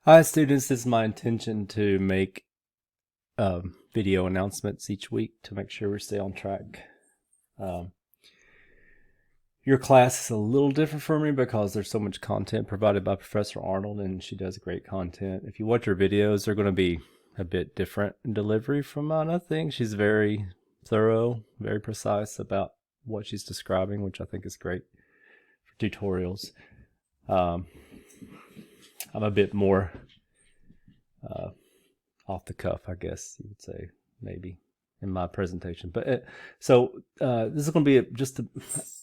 Hi, students. It's my intention to make video announcements each week to make sure we stay on track. Um, your class is a little different for me because there's so much content provided by Professor Arnold, and she does great content. If you watch her videos, they're going to be a bit different in delivery from mine. I think she's very thorough, very precise about what she's describing, which I think is great for tutorials. Um, I'm a bit more uh, off the cuff, I guess you would say, maybe in my presentation. But this is going to be just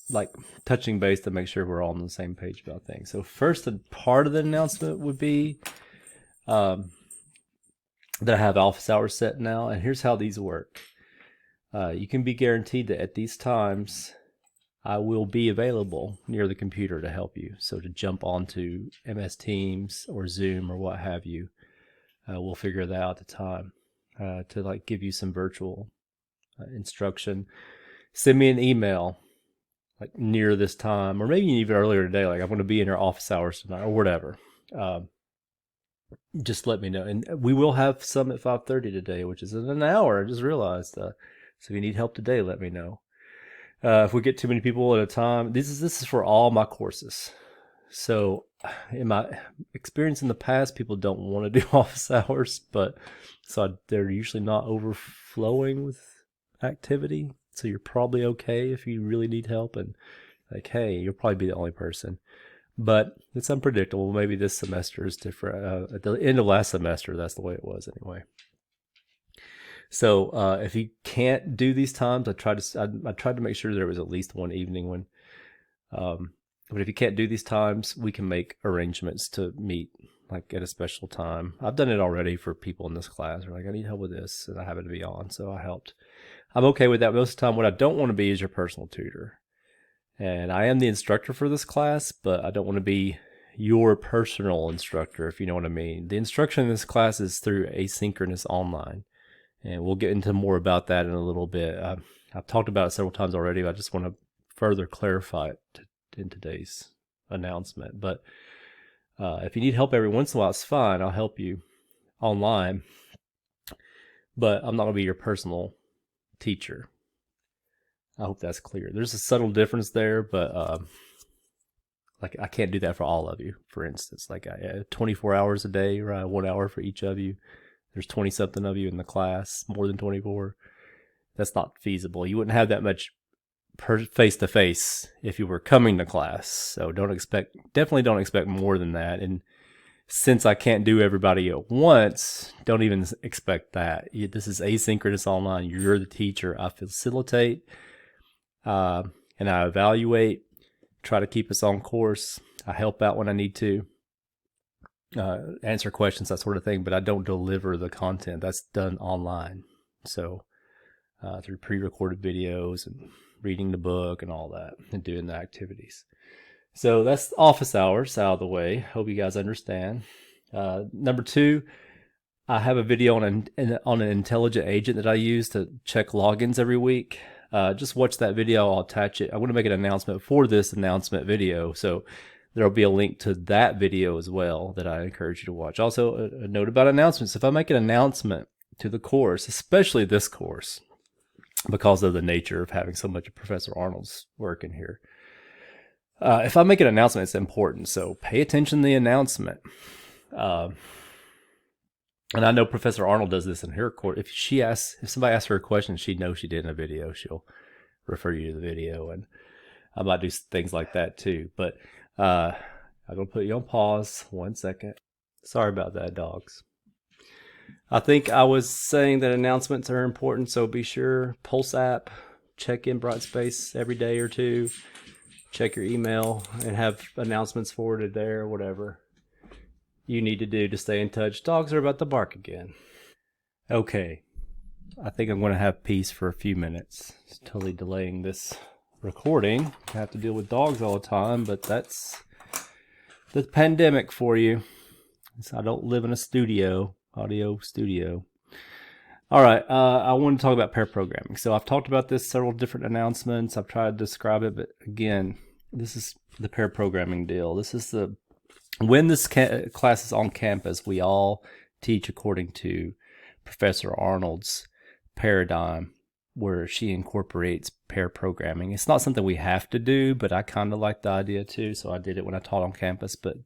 like touching base to make sure we're all on the same page about things. So first, part of the announcement would be that I have office hours set now, and here's how these work. You can be guaranteed that at these times I will be available near the computer to help you. So to jump onto MS Teams or Zoom or what have you, we'll figure that out at the time to like give you some virtual instruction. Send me an email like near this time, or maybe even earlier today, like I'm going to be in your office hours tonight or whatever. Just let me know. And we will have some at 5:30 today, which is in an hour. I just realized. So if you need help today, let me know. If we get too many people at a time, this is for all my courses. So in my experience in the past, people don't want to do office hours, but they're usually not overflowing with activity. So you're probably okay if you really need help, and like, hey, you'll probably be the only person. But it's unpredictable. Maybe this semester is different. At the end of last semester, that's the way it was anyway. So if you can't do these times, I tried to make sure there was at least one evening when. But if you can't do these times, we can make arrangements to meet like at a special time. I've done it already for people in this class. They're like, I need help with this, and I happen to be on, so I helped. I'm okay with that most of the time. What I don't want to be is your personal tutor. And I am the instructor for this class, but I don't want to be your personal instructor, if you know what I mean. The instruction in this class is through asynchronous online. And we'll get into more about that in a little bit. I've talked about it several times already, but I just want to further clarify it in today's announcement. But if you need help every once in a while, it's fine. I'll help you online. But I'm not going to be your personal teacher. I hope that's clear. There's a subtle difference there, but like I can't do that for all of you. For instance, like 24 hours a day, right? 1 hour for each of you. There's 20 something of you in the class, more than 24. That's not feasible. You wouldn't have that much face to face if you were coming to class. So definitely don't expect more than that. And since I can't do everybody at once, don't even expect that. This is asynchronous online. You're the teacher. I facilitate and I evaluate, try to keep us on course. I help out when I need to, answer questions, that sort of thing, but I don't deliver the content. That's done online. So through pre-recorded videos and reading the book and all that and doing the activities. So that's office hours out of the way. Hope you guys understand. Number two, I have a video on an intelligent agent that I use to check logins every week. Just watch that video. I'll attach it. I want to make an announcement for this announcement video. So there'll be a link to that video as well that I encourage you to watch. Also, a note about announcements. If I make an announcement to the course, especially this course, because of the nature of having so much of Professor Arnold's work in here, if I make an announcement, it's important. So pay attention to the announcement. And I know Professor Arnold does this in her course. If somebody asks her a question she knows she did in a video, she'll refer you to the video, and I might do things like that too. But I'm gonna put you on pause 1 second. Sorry about that, dogs. I think I was saying that announcements are important, so be sure, Pulse app, check in Brightspace every day or two, check your email, and have announcements forwarded there, whatever you need to do to stay in touch. Dogs are about to bark again. Okay, I think I'm going to have peace for a few minutes. It's totally delaying this recording. I have to deal with dogs all the time, but that's the pandemic for you. I don't live in a audio studio. All right, I want to talk about pair programming. So I've talked about this several different announcements. I've tried to describe it, but again, this is the pair programming deal. This is the When this class is on campus, we all teach according to Professor Arnold's paradigm, where she incorporates pair programming. It's not something we have to do, but I kind of like the idea too, so I did it when I taught on campus. But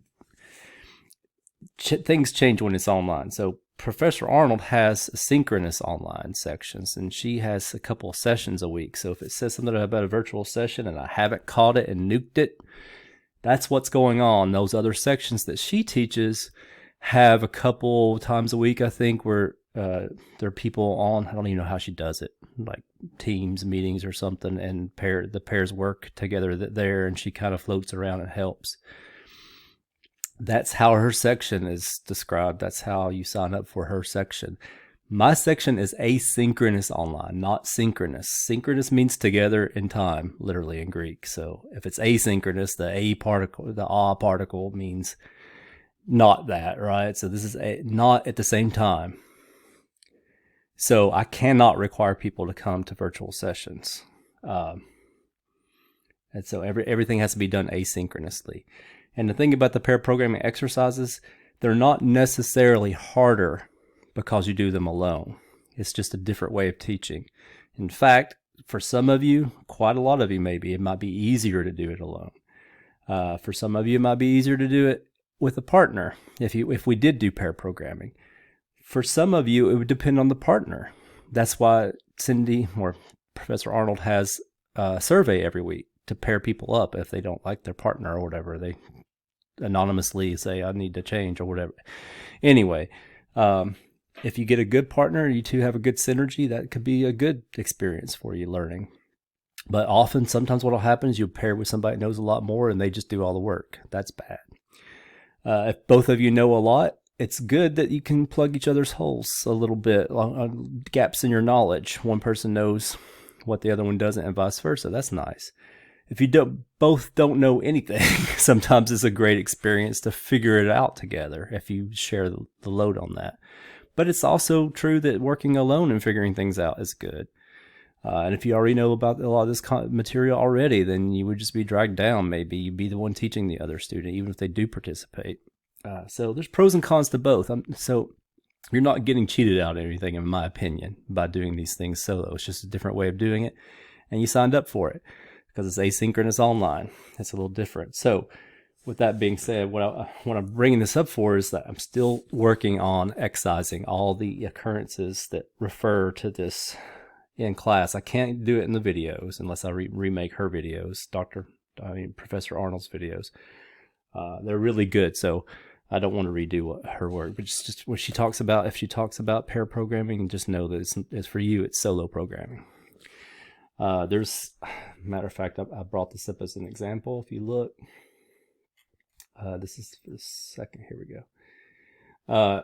things change when it's online. So Professor Arnold has synchronous online sections, and she has a couple of sessions a week. So if it says something about a virtual session and I haven't caught it and nuked it, that's what's going on. Those other sections that she teaches have a couple times a week, I think, where there are people on. I don't even know how she does it, like Teams meetings or something, and the pairs work together there, and she kind of floats around and helps. That's how her section is described. That's how you sign up for her section. My section is asynchronous online, not synchronous. Synchronous means together in time, literally in Greek. So if it's asynchronous, the a particle means not that, right? So this is not at the same time. So I cannot require people to come to virtual sessions. And so everything has to be done asynchronously. And the thing about the pair programming exercises, they're not necessarily harder because you do them alone. It's just a different way of teaching. In fact, for some of you, quite a lot of you maybe, it might be easier to do it alone. For some of you, it might be easier to do it with a partner if we did do pair programming. For some of you, it would depend on the partner. That's why Cindy or Professor Arnold has a survey every week to pair people up if they don't like their partner or whatever. They anonymously say, I need to change or whatever. Anyway, if you get a good partner, you two have a good synergy, that could be a good experience for you learning. But sometimes what will happen is you'll pair with somebody that knows a lot more and they just do all the work. That's bad. If both of you know a lot, it's good that you can plug each other's holes a little bit, gaps in your knowledge. One person knows what the other one doesn't and vice versa. That's nice. If you both don't know anything, sometimes it's a great experience to figure it out together if you share the load on that. But it's also true that working alone and figuring things out is good. And if you already know about a lot of this material already, then you would just be dragged down. Maybe you'd be the one teaching the other student, even if they do participate. So there's pros and cons to both. So you're not getting cheated out of anything, in my opinion, by doing these things solo. It's just a different way of doing it. And you signed up for it because it's asynchronous online. It's a little different. So with that being said, what I'm bringing this up for is that I'm still working on excising all the occurrences that refer to this in class. I can't do it in the videos unless I remake her videos, Professor Arnold's videos. They're really good, so I don't want to redo her work. But just what she talks about, if she talks about pair programming, just know that it's for you, it's solo programming. Matter of fact, I brought this up as an example. If you look, this is for the second. Here we go.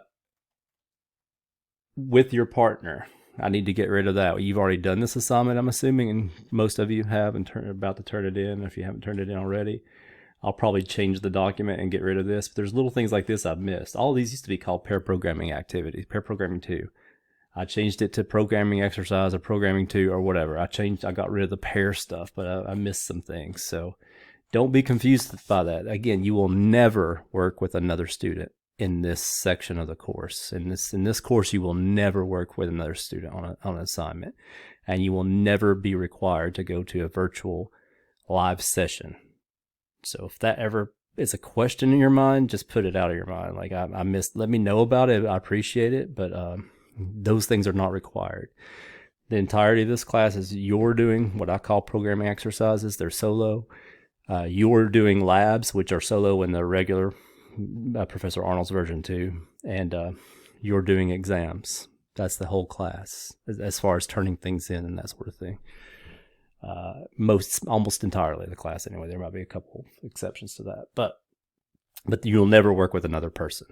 With your partner, I need to get rid of that. You've already done this assignment, I'm assuming, and most of you have and about to turn it in. If you haven't turned it in already, I'll probably change the document and get rid of this. But there's little things like this I've missed. All of these used to be called pair programming activities, pair programming 2. I changed it to programming exercise or programming 2 or whatever. I got rid of the pair stuff, but I missed some things. So don't be confused by that. Again, you will never work with another student in this section of the course. In this course, you will never work with another student on an assignment, and you will never be required to go to a virtual live session. So if that ever is a question in your mind, just put it out of your mind. Like I missed, let me know about it. I appreciate it, but those things are not required. The entirety of this class is you're doing what I call programming exercises. They're solo. You're doing labs, which are solo in the regular Professor Arnold's version 2, and you're doing exams. That's the whole class as far as turning things in and that sort of thing. Almost entirely the class anyway. There might be a couple exceptions to that, but you'll never work with another person.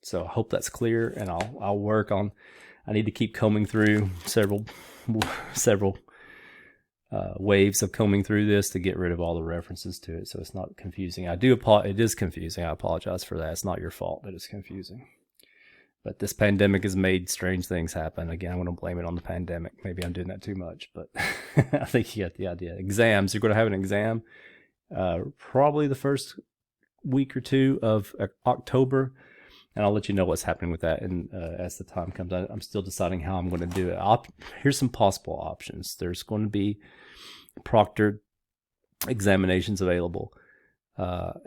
So I hope that's clear, and I'll work on. I need to keep combing through several waves of combing through this to get rid of all the references to it, so it's not confusing. It is confusing. I apologize for that. It's not your fault that it's confusing. But this pandemic has made strange things happen. Again, I'm going to blame it on the pandemic. Maybe I'm doing that too much, but I think you get the idea. Exams. You're going to have an exam. Probably the first week or two of October, and I'll let you know what's happening with that. And as the time comes, I'm still deciding how I'm going to do it. Here's some possible options. There's going to be proctored examinations available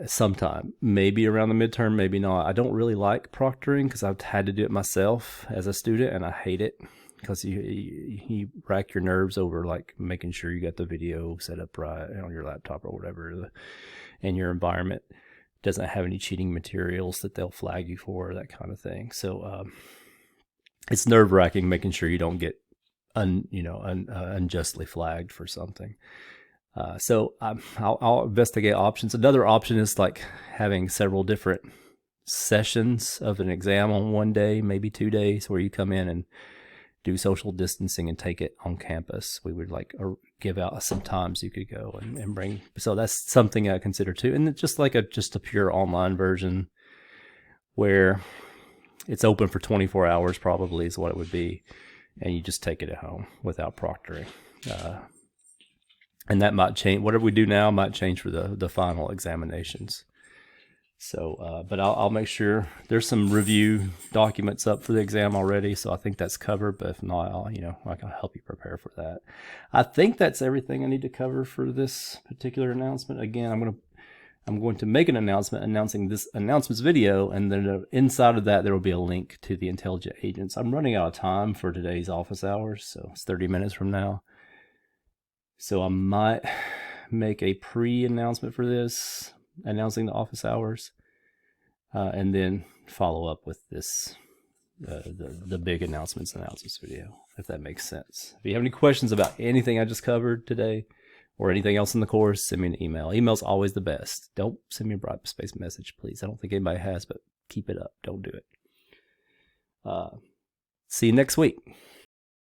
sometime, maybe around the midterm, maybe not. I don't really like proctoring because I've had to do it myself as a student, and I hate it because you rack your nerves over like making sure you got the video set up right on your laptop or whatever, and your environment doesn't have any cheating materials that they'll flag you for, that kind of thing. So it's nerve-wracking making sure you don't get unjustly flagged for something. So I'll investigate options. Another option is like having several different sessions of an exam on one day, maybe 2 days, where you come in and do social distancing and take it on campus. We would like give out some times you could go and bring. So that's something I consider too. And it's just like just a pure online version where it's open for 24 hours probably is what it would be. And you just take it at home without proctoring. And that might change. Whatever we do now might change for the final examinations. So, but I'll make sure there's some review documents up for the exam already. So I think that's covered, but if not, I can help you prepare for that. I think that's everything I need to cover for this particular announcement. Again, I'm going to make an announcement announcing this announcements video, and then inside of that, there will be a link to the intelligent agents. I'm running out of time for today's office hours, so it's 30 minutes from now. So I might make a pre-announcement for this, announcing the office hours, and then follow up with this, the big announcements video, if that makes sense. If you have any questions about anything I just covered today or anything else in the course, send me an email. Email's always the best. Don't send me a Brightspace message, please. I don't think anybody has, but keep it up. Don't do it. See you next week.